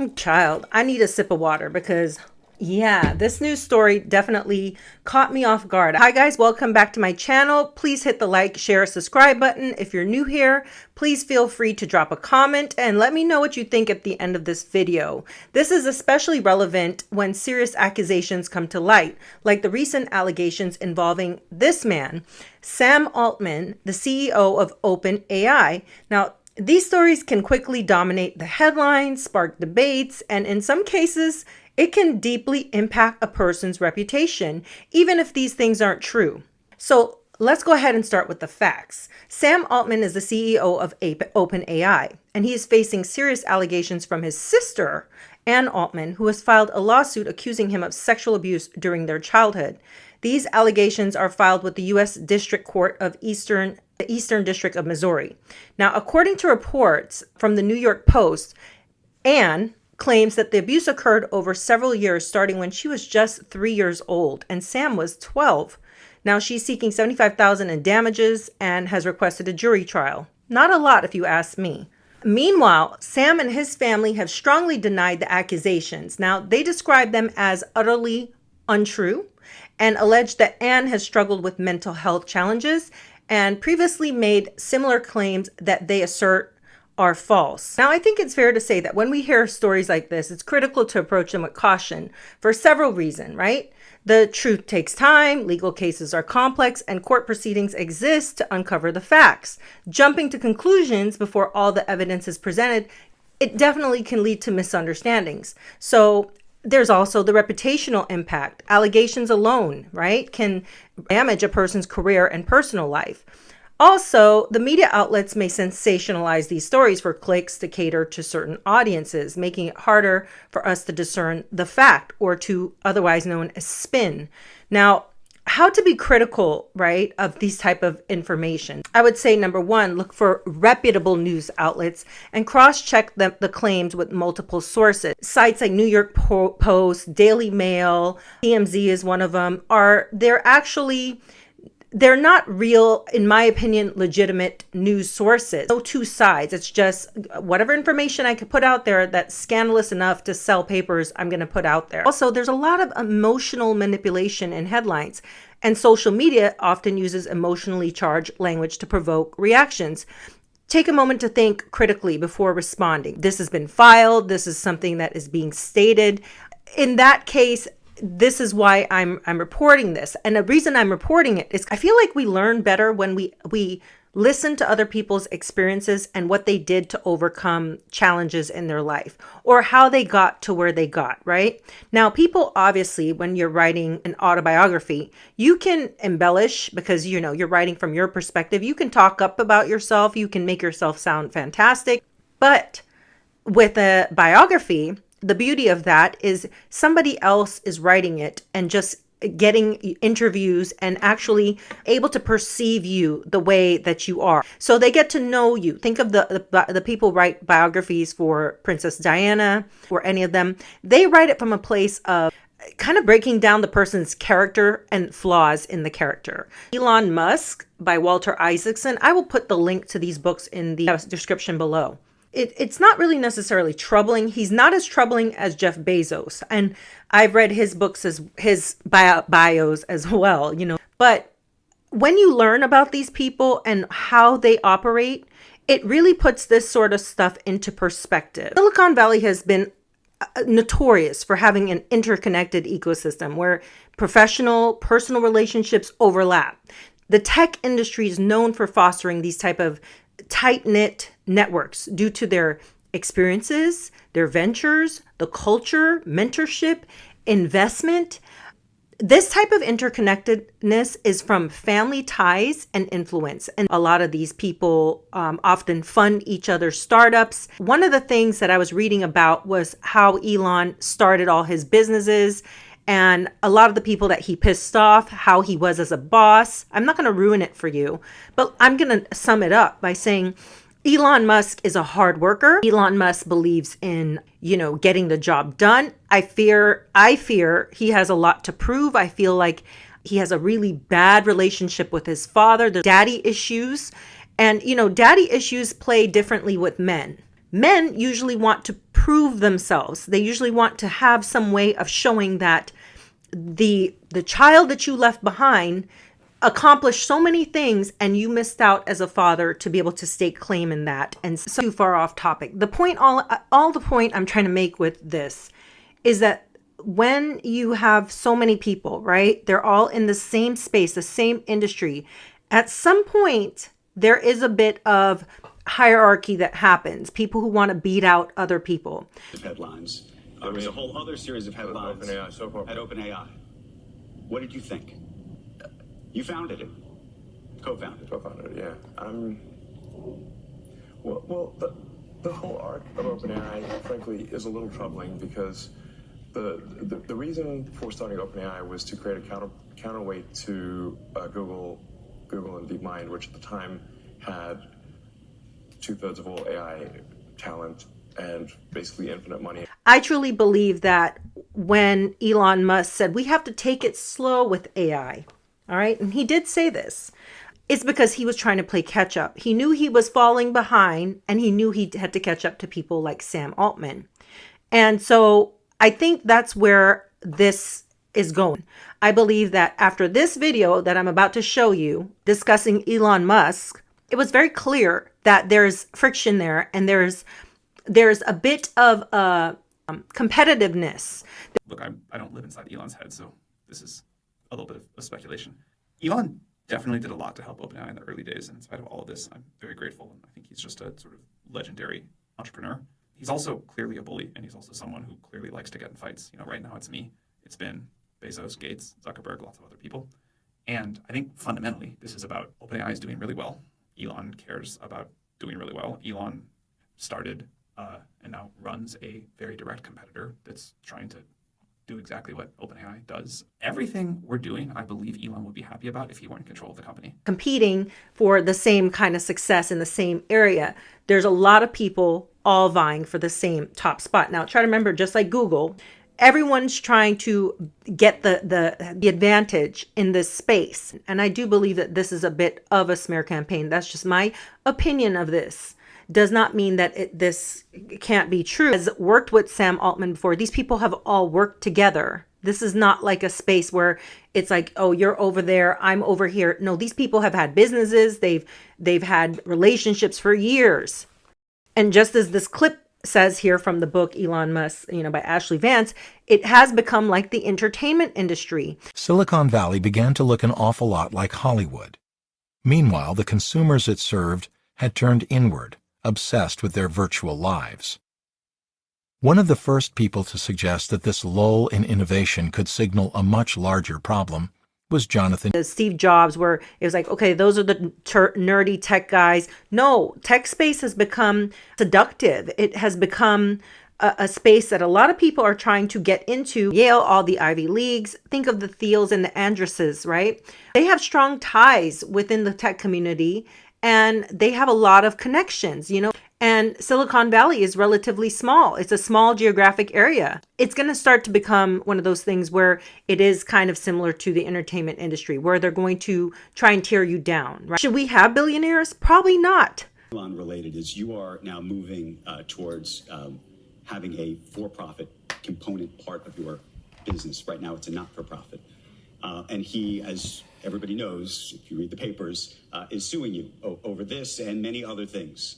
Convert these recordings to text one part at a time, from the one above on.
Child, I need a sip of water because, yeah, this news story definitely caught me off guard. Hi guys, welcome back to my channel. Please hit the like, share, subscribe button. If you're new here, please feel free to drop a comment and let me know what you think at the end of this video. This is especially relevant when serious accusations come to light, like the recent allegations involving this man, Sam Altman, the CEO of OpenAI. Now, these stories can quickly dominate the headlines, spark debates, and in some cases, it can deeply impact a person's reputation, even if these things aren't true. So let's go ahead and start with the facts. Sam Altman is the CEO of OpenAI, and he is facing serious allegations from his sister, Ann Altman, who has filed a lawsuit accusing him of sexual abuse during their childhood. These allegations are filed with the U.S. District Court of the Eastern District of Missouri. Now, according to reports from the New York Post, Anne claims that the abuse occurred over several years, starting when she was just 3 years old and Sam was 12. Now, she's seeking $75,000 in damages and has requested a jury trial. Not a lot, if you ask me. Meanwhile, Sam and his family have strongly denied the accusations. Now, they describe them as utterly untrue and allege that Anne has struggled with mental health challenges and previously made similar claims that they assert are false. Now, I think it's fair to say that when we hear stories like this, it's critical to approach them with caution for several reasons, right? The truth takes time, legal cases are complex, and court proceedings exist to uncover the facts. Jumping to conclusions before all the evidence is presented, it definitely can lead to misunderstandings. So there's also the reputational impact. Allegations alone, right, can damage a person's career and personal life. Also, the media outlets may sensationalize these stories for clicks to cater to certain audiences, making it harder for us to discern the fact, or to otherwise known as spin. Now, how to be critical, right, of these type of information? I would say, number one, look for reputable news outlets and cross-check the claims with multiple sources. Sites like New York Post, Daily Mail, TMZ is one of them, they're not real, in my opinion, legitimate news sources. No two sides. It's just whatever information I could put out there that's scandalous enough to sell papers, I'm going to put out there. Also, there's a lot of emotional manipulation in headlines, and social media often uses emotionally charged language to provoke reactions. Take a moment to think critically before responding. This has been filed. This is something that is being stated. In that case, this is why I'm reporting this. And the reason I'm reporting it is I feel like we learn better when we listen to other people's experiences and what they did to overcome challenges in their life, or how they got to where they got, right? Now, people, obviously, when you're writing an autobiography, you can embellish because, you're writing from your perspective. You can talk up about yourself. You can make yourself sound fantastic. But with a biography, the beauty of that is somebody else is writing it and just getting interviews and actually able to perceive you the way that you are. So they get to know you. Think of the people write biographies for Princess Diana or any of them. They write it from a place of kind of breaking down the person's character and flaws in the character. Elon Musk by Walter Isaacson. I will put the link to these books in the description below. It's not really necessarily troubling. He's not as troubling as Jeff Bezos. And I've read his books, as his bios as well, But when you learn about these people and how they operate, it really puts this sort of stuff into perspective. Silicon Valley has been notorious for having an interconnected ecosystem where personal relationships overlap. The tech industry is known for fostering these type of tight-knit networks due to their experiences, their ventures, the culture, mentorship, investment. This type of interconnectedness is from family ties and influence. And a lot of these people often fund each other's startups. One of the things that I was reading about was how Elon started all his businesses and a lot of the people that he pissed off, how he was as a boss. I'm not going to ruin it for you, but I'm going to sum it up by saying Elon Musk is a hard worker. Elon Musk believes in, getting the job done. I fear he has a lot to prove. I feel like he has a really bad relationship with his father. There's daddy issues. And, daddy issues play differently with men. Men usually want to prove themselves. They usually want to have some way of showing that the child that you left behind accomplished so many things and you missed out as a father to be able to stake claim in that. And so too far off topic. The point, all the point I'm trying to make with this is that when you have so many people, right, they're all in the same space, the same industry, at some point there is a bit of hierarchy that happens. People who want to beat out other people. Headlines. There was a whole other series of headlines at OpenAI. What did you think? You founded it, co-founded. Co-founded it, yeah. Well, the whole arc of OpenAI, frankly, is a little troubling because the reason for starting OpenAI was to create a counterweight to Google and DeepMind, which at the time had 2/3 of all AI talent and basically infinite money. I truly believe that when Elon Musk said we have to take it slow with AI, all right, and he did say this, it's because he was trying to play catch up. He knew he was falling behind and he knew he had to catch up to people like Sam Altman. And so I think that's where this is going. I believe that after this video that I'm about to show you discussing Elon Musk, it was very clear that there's friction there and there's a bit of competitiveness. Look, I don't live inside Elon's head, so this is a little bit of speculation. Elon definitely did a lot to help OpenAI in the early days, and in spite of all of this, I'm very grateful. And I think he's just a sort of legendary entrepreneur. He's also clearly a bully, and he's also someone who clearly likes to get in fights. You know, right now it's me. It's been Bezos, Gates, Zuckerberg, lots of other people. And I think fundamentally, this is about OpenAI is doing really well. Elon cares about doing really well. Elon started and now runs a very direct competitor that's trying to do exactly what OpenAI does. Everything we're doing, I believe Elon would be happy about if he were in control of the company. Competing for the same kind of success in the same area. There's a lot of people all vying for the same top spot. Now, try to remember, just like Google, everyone's trying to get the advantage in this space. And I do believe that this is a bit of a smear campaign. That's just my opinion of this. Does not mean that this can't be true. Has worked with Sam Altman before. These people have all worked together. This is not like a space where it's like, oh, you're over there, I'm over here. No, these people have had businesses. They've had relationships for years. And just as this clip says here from the book Elon Musk, by Ashley Vance, it has become like the entertainment industry. Silicon Valley began to look an awful lot like Hollywood. Meanwhile, the consumers it served had turned inward, obsessed with their virtual lives. One of the first people to suggest that this lull in innovation could signal a much larger problem was Jonathan. Steve Jobs, where it was like, okay, those are the nerdy tech guys. No, tech space has become seductive. It has become a space that a lot of people are trying to get into. Yale, all the Ivy Leagues. Think of the Thiels and the Andresses, right? They have strong ties within the tech community and they have a lot of connections, And Silicon Valley is relatively small. It's a small geographic area. It's going to start to become one of those things where it is kind of similar to the entertainment industry, where they're going to try and tear you down. Right? Should we have billionaires? Probably not. Elon related is you are now moving towards having a for-profit component part of your business. Right now, it's a not-for-profit. And he, as everybody knows, if you read the papers, is suing you over this and many other things.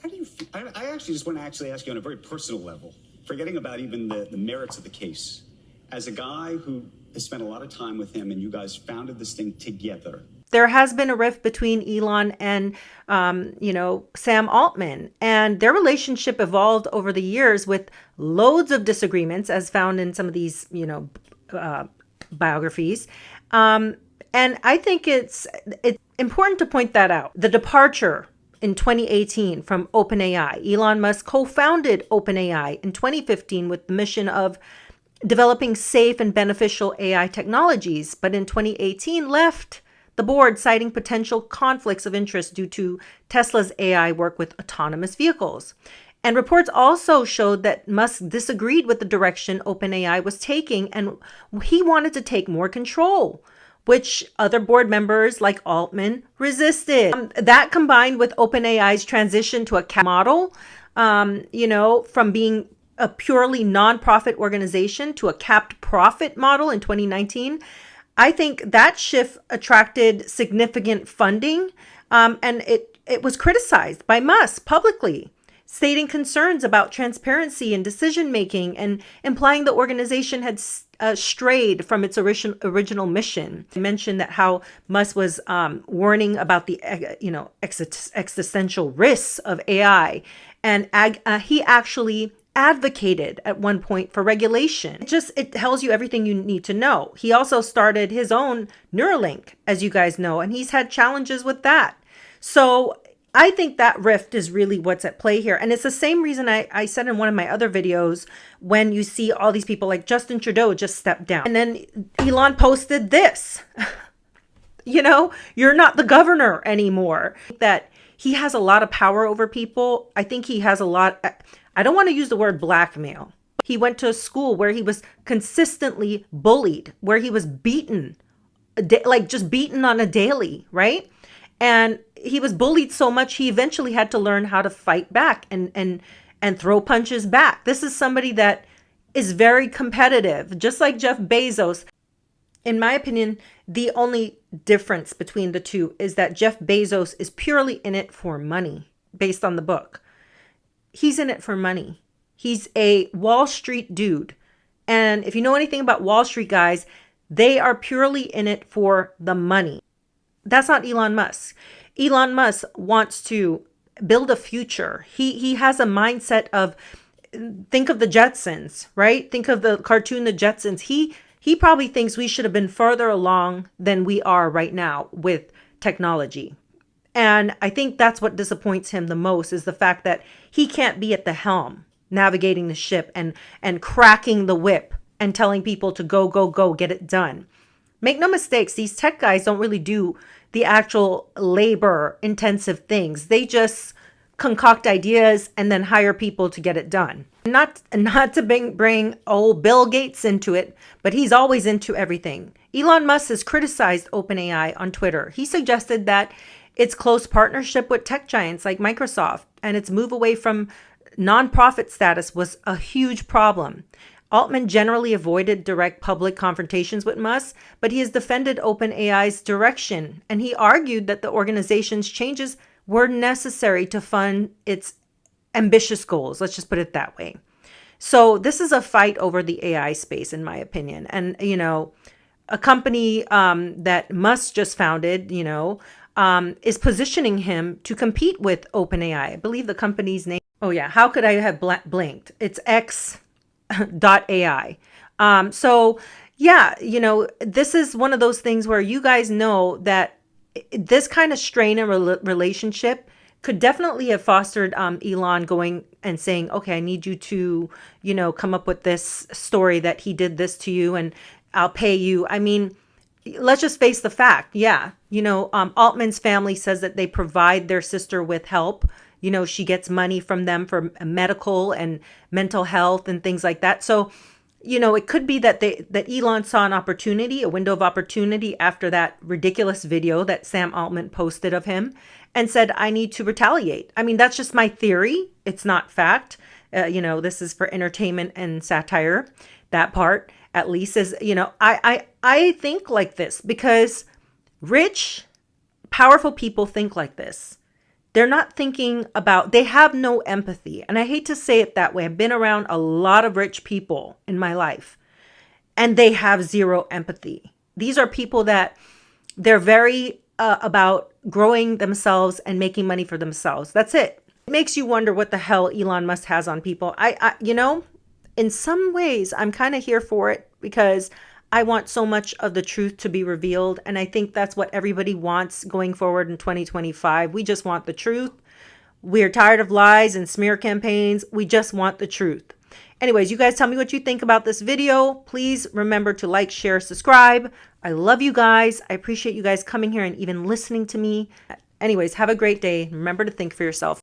How do you feel? I actually just want to ask you on a very personal level, forgetting about even the merits of the case. As a guy who has spent a lot of time with him and you guys founded this thing together. There has been a rift between Elon and, Sam Altman, and their relationship evolved over the years with loads of disagreements, as found in some of these, biographies. And I think it's important to point that out. The departure in 2018 from OpenAI. Elon Musk co-founded OpenAI in 2015 with the mission of developing safe and beneficial AI technologies, but in 2018 left the board, citing potential conflicts of interest due to Tesla's AI work with autonomous vehicles. And reports also showed that Musk disagreed with the direction OpenAI was taking, and he wanted to take more control which other board members like Altman resisted. That combined with OpenAI's transition to a cap model, from being a purely nonprofit organization to a capped profit model in 2019, I think that shift attracted significant funding, and it was criticized by Musk publicly, stating concerns about transparency and decision making and implying the organization had strayed from its original mission. I mentioned that how Musk was warning about the existential risks of AI, and he actually advocated at one point for regulation. It tells you everything you need to know. He also started his own Neuralink, as you guys know, and he's had challenges with that. So I think that rift is really what's at play here. And it's the same reason I said in one of my other videos, when you see all these people like Justin Trudeau just stepped down. And then Elon posted this, you're not the governor anymore. That he has a lot of power over people. I think he has a lot, I don't want to use the word blackmail. He went to a school where he was consistently bullied, where he was beaten, like just beaten on a daily, right? And he was bullied so much, he eventually had to learn how to fight back and throw punches back. This is somebody that is very competitive, just like Jeff Bezos. In my opinion, the only difference between the two is that Jeff Bezos is purely in it for money, based on the book. He's in it for money. He's a Wall Street dude. And if you know anything about Wall Street guys, they are purely in it for the money. That's not Elon Musk. Elon Musk wants to build a future. He has a mindset of, think of the Jetsons, right? Think of the cartoon, The Jetsons. He probably thinks we should have been further along than we are right now with technology. And I think that's what disappoints him the most, is the fact that he can't be at the helm, navigating the ship and cracking the whip and telling people to go, get it done. Make no mistakes, these tech guys don't really do the actual labor intensive things. They just concoct ideas and then hire people to get it done. Not to bring old Bill Gates into it, but he's always into everything. Elon Musk has criticized OpenAI on Twitter. He suggested that its close partnership with tech giants like Microsoft and its move away from nonprofit status was a huge problem. Altman generally avoided direct public confrontations with Musk, but he has defended OpenAI's direction, and he argued that the organization's changes were necessary to fund its ambitious goals. Let's just put it that way. So this is a fight over the AI space, in my opinion. And, a company that Musk just founded, is positioning him to compete with OpenAI. I believe the company's name. Oh, yeah. How could I have blinked? It's X.ai. So yeah, this is one of those things where you guys know that this kind of strain in relationship could definitely have fostered Elon going and saying, okay, I need you to, come up with this story that he did this to you and I'll pay you. I mean, let's just face the fact. Yeah. Altman's family says that they provide their sister with help. She gets money from them for medical and mental health and things like that. So, it could be that Elon saw an opportunity, a window of opportunity after that ridiculous video that Sam Altman posted of him and said, I need to retaliate. I mean, that's just my theory. It's not fact. This is for entertainment and satire. That part, at least, is, I think like this because rich, powerful people think like this. They're not thinking about, they have no empathy. And I hate to say it that way. I've been around a lot of rich people in my life, and they have zero empathy. These are people that they're very about growing themselves and making money for themselves. That's it. It makes you wonder what the hell Elon Musk has on people. In some ways, I'm kind of here for it because I want so much of the truth to be revealed. And I think that's what everybody wants going forward in 2025. We just want the truth. We're tired of lies and smear campaigns. We just want the truth. Anyways, you guys tell me what you think about this video. Please remember to like, share, subscribe. I love you guys. I appreciate you guys coming here and even listening to me. Anyways, have a great day. Remember to think for yourself.